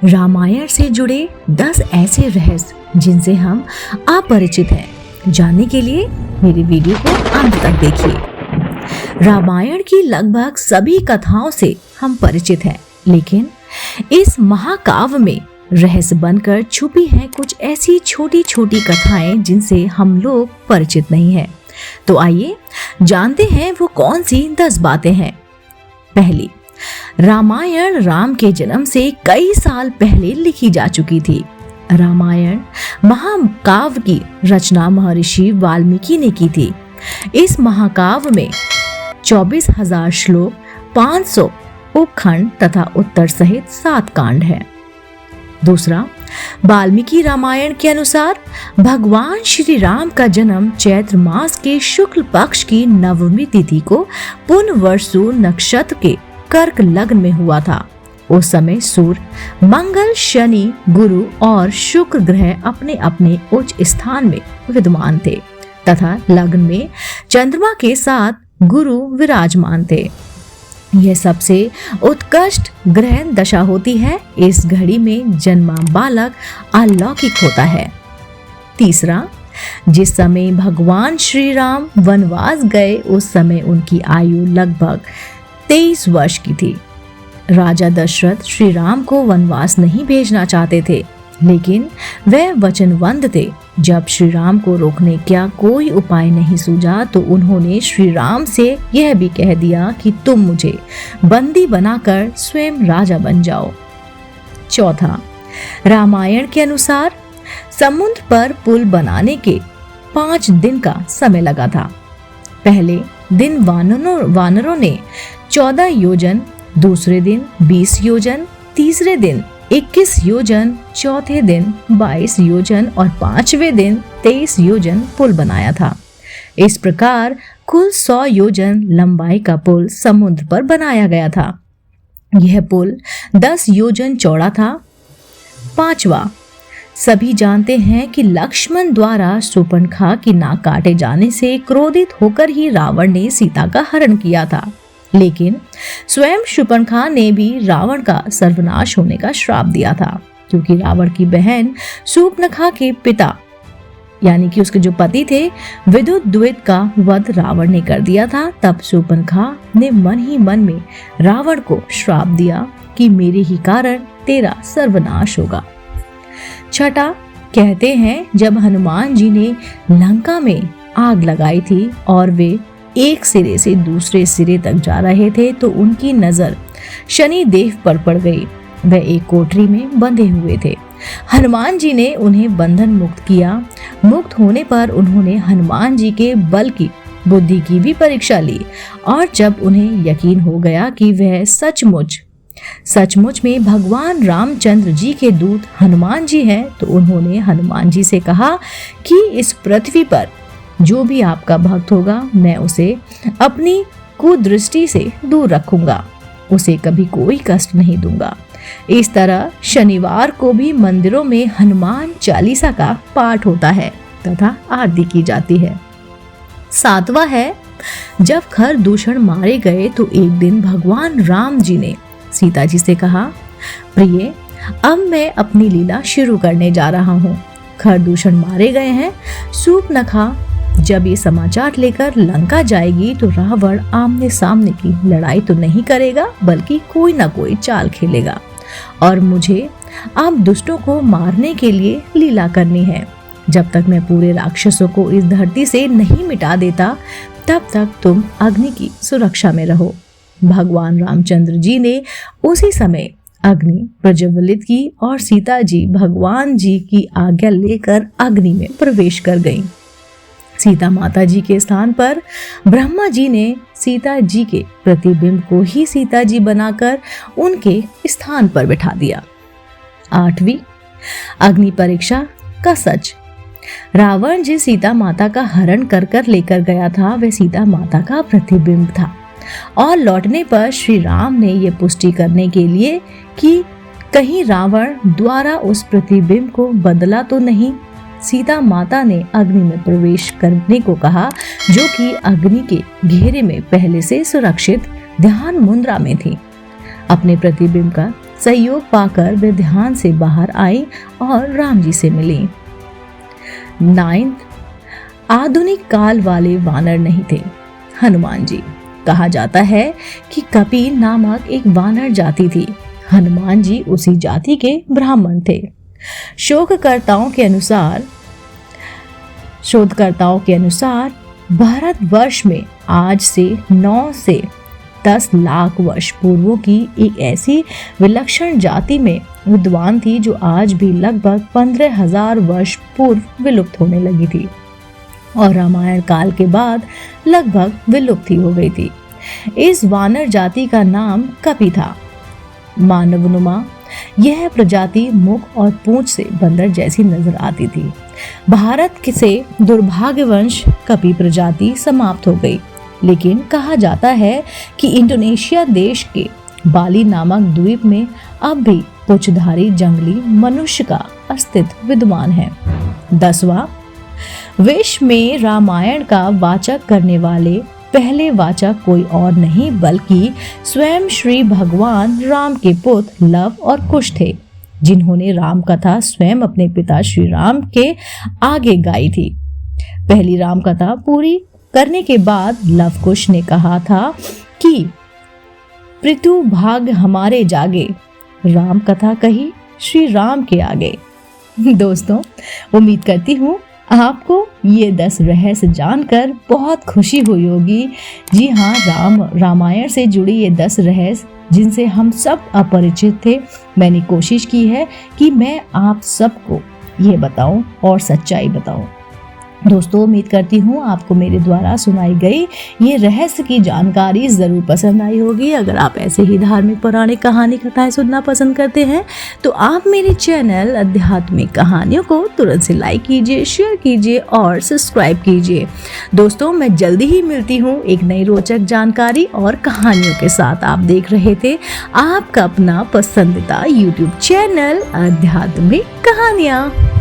रामायण से जुड़े 10 ऐसे रहस्य जिनसे हम अपरिचित हैं। जानने के लिए मेरे वीडियो को अंत तक देखिए। रामायण की लगभग सभी कथाओं से हम परिचित हैं, लेकिन इस महाकाव्य में रहस्य बनकर छुपी हैं कुछ ऐसी छोटी छोटी कथाएं जिनसे हम लोग परिचित नहीं हैं। तो आइए जानते हैं वो कौन सी 10 बातें हैं। पहली, रामायण राम के जन्म से कई साल पहले लिखी जा चुकी थी। रामायण महाकाव्य की रचना महर्षि वाल्मीकि ने की थी। इस महाकाव्य में 24,000 श्लोक, 500 उपखंड तथा उत्तर सहित 7 कांड हैं। दूसरा, वाल्मीकि रामायण के अनुसार भगवान श्री राम का जन्म चैत्र मास के शुक्ल पक्ष की नवमी तिथि को पुनर्वसु नक्षत्र के कर्क लग्न में हुआ था। उस समय सूर्य, मंगल, शनि, गुरु और शुक्र ग्रह अपने अपने उच्च स्थान में विद्यमान थे तथा लग्न में चंद्रमा के साथ गुरु विराजमान थे। यह सबसे उत्कृष्ट ग्रहण दशा होती है। इस घड़ी में जन्मा बालक अलौकिक होता है। तीसरा, जिस समय भगवान श्री राम वनवास गए उस समय उनकी आयु लगभग 23 वर्ष की थी। राजा दशरथ श्री राम को वनवास नहीं भेजना चाहते थे, लेकिन वह वचनबद्ध थे। जब श्री राम को रोकने का कोई उपाय नहीं सूझा तो उन्होंने श्री राम से यह भी कह दिया कि तुम मुझे बंदी बनाकर स्वयं राजा बन जाओ। चौथा, रामायण के अनुसार समुद्र पर पुल बनाने के 5 दिन का समय लगा था। पहले दिन वानरों ने 14 योजन, दूसरे दिन 20 योजन, तीसरे दिन 21 योजन, चौथे दिन 22 योजन और 5वें दिन 23 योजन पुल बनाया था। इस प्रकार कुल 100 योजन लंबाई का पुल समुद्र पर बनाया गया था। यह पुल 10 योजन चौड़ा था। 5वां, सभी जानते हैं कि लक्ष्मण द्वारा शूर्पणखा की नाक काटे जाने से क्रोधित होकर ही रावण ने सीता का हरण किया था, लेकिन स्वयं शूर्पणखा ने भी रावण का सर्वनाश होने का श्राप दिया था, क्योंकि रावण की बहन शूर्पणखा के पिता यानी कि उसके जो पति थे विदुद्विद का वध रावण ने कर दिया था। तब शूर्पणखा ने मन ही मन में रावण को श्राप दिया कि मेरे ही कारण तेरा सर्वनाश होगा। छठा, कहते हैं जब हनुमान जी ने लंका में आग लगाई थी और वे एक सिरे से दूसरे सिरे तक जा रहे थे तो उनकी नजर शनि देव पर पड़ गई। वह एक कोठरी में बंधे हुए थे। हनुमान जी ने उन्हें बंधन मुक्त किया। मुक्त होने पर उन्होंने हनुमान जी के बल की, बुद्धि की भी परीक्षा ली और जब उन्हें यकीन हो गया कि वह सचमुच में भगवान रामचंद्र जी के दूत हनुमान जी हैं, तो उन्होंने हनुमान जी से कहा कि इस पृथ्वी पर जो भी आपका भक्त होगा मैं उसे अपनी कुदृष्टि से दूर रखूंगा, उसे कभी कोई कष्ट नहीं दूंगा। इस तरह शनिवार को भी मंदिरों में हनुमान चालीसा का पाठ होता है तथा आरती की जाती है। 7वां है, जब खरदूषण मारे गए तो एक दिन भगवान राम जी ने सीता जी से कहा, प्रिय, अब मैं अपनी लीला शुरू करने जा रहा हूँ। खरदूषण मारे गए हैं। शूर्पणखा जब ये समाचार लेकर लंका जाएगी तो रावण आमने सामने की लड़ाई तो नहीं करेगा, बल्कि कोई ना कोई चाल खेलेगा और मुझे अब दुष्टों को मारने के लिए लीला करनी है। जब तक मैं पूरे राक्षसों को इस धरती से नहीं मिटा देता तब तक तुम अग्नि की सुरक्षा में रहो। भगवान रामचंद्र जी ने उसी समय अग्नि प्रज्वलित की और सीता जी भगवान जी की आज्ञा लेकर अग्नि में प्रवेश कर गईं। सीता माता जी के स्थान पर ब्रह्मा जी ने सीता जी के प्रतिबिंब को ही सीता जी बनाकर उनके स्थान पर बिठा दिया। 8वीं, अग्नि परीक्षा का सच। रावण जिस सीता माता का हरण कर लेकर गया था वह सीता माता का प्रतिबिंब था और लौटने पर श्री राम ने यह पुष्टि करने के लिए कि कहीं रावण द्वारा उस प्रतिबिंब को बदला तो नहीं, सीता माता ने अग्नि में प्रवेश करने को कहा, जो कि अग्नि के घेरे में पहले से सुरक्षित ध्यान मुद्रा में थी। अपने प्रतिबिंब का सहयोग पाकर वे ध्यान से बाहर आई और राम जी से मिली। 9 आधुनिक काल वाले वानर नहीं थे हनुमान जी। कहा जाता है कि कपि नामक एक वानर जाति थी। हनुमान जी उसी जाति के ब्राह्मण थे। शोधकर्ताओं के अनुसार भारतवर्ष में आज से 9 से 10 लाख वर्ष पूर्व की एक ऐसी विलक्षण जाति में विद्वान थी जो आज भी लगभग 15,000 वर्ष पूर्व विलुप्त होने लगी थी और रामायण काल के बाद लगभग विलुप्त ही हो गई थी। इस वानर जाति का नाम कपि था। मानवनुमा यह प्रजाति मुख और पूंछ से बंदर जैसी नजर आती थी। भारत से दुर्भाग्यवश कपि प्रजाति समाप्त हो गई, लेकिन कहा जाता है कि इंडोनेशिया देश के बाली नामक द्वीप में अब भी पूंछधारी जंगली मनुष्य का अस्तित्व विद्यमान है। 10वां विश्व में रामायण का वाचक करने वाले पहले वाचक कोई और नहीं बल्कि स्वयं श्री भगवान राम के पुत्र लव और कुश थे, जिन्होंने राम कथा स्वयं अपने पिता श्री राम के आगे गाई थी। पहली राम कथा पूरी करने के बाद लव कुश ने कहा था कि पृथु भाग्य हमारे जागे, राम कथा कही श्री राम के आगे। दोस्तों, उम्मीद करती हूँ आपको ये 10 रहस्य जानकर बहुत खुशी हुई होगी। जी हाँ, रामायण से जुड़ी ये 10 रहस्य जिनसे हम सब अपरिचित थे, मैंने कोशिश की है कि मैं आप सबको ये बताऊं और सच्चाई बताऊं। दोस्तों, उम्मीद करती हूँ आपको मेरे द्वारा सुनाई गई ये रहस्य की जानकारी ज़रूर पसंद आई होगी। अगर आप ऐसे ही धार्मिक पौराणिक कहानी कथाएं सुनना पसंद करते हैं तो आप मेरे चैनल आध्यात्मिक कहानियों को तुरंत से लाइक कीजिए, शेयर कीजिए और सब्सक्राइब कीजिए। दोस्तों, मैं जल्दी ही मिलती हूँ एक नई रोचक जानकारी और कहानियों के साथ। आप देख रहे थे आपका अपना पसंदीदा YouTube चैनल आध्यात्मिक कहानियाँ।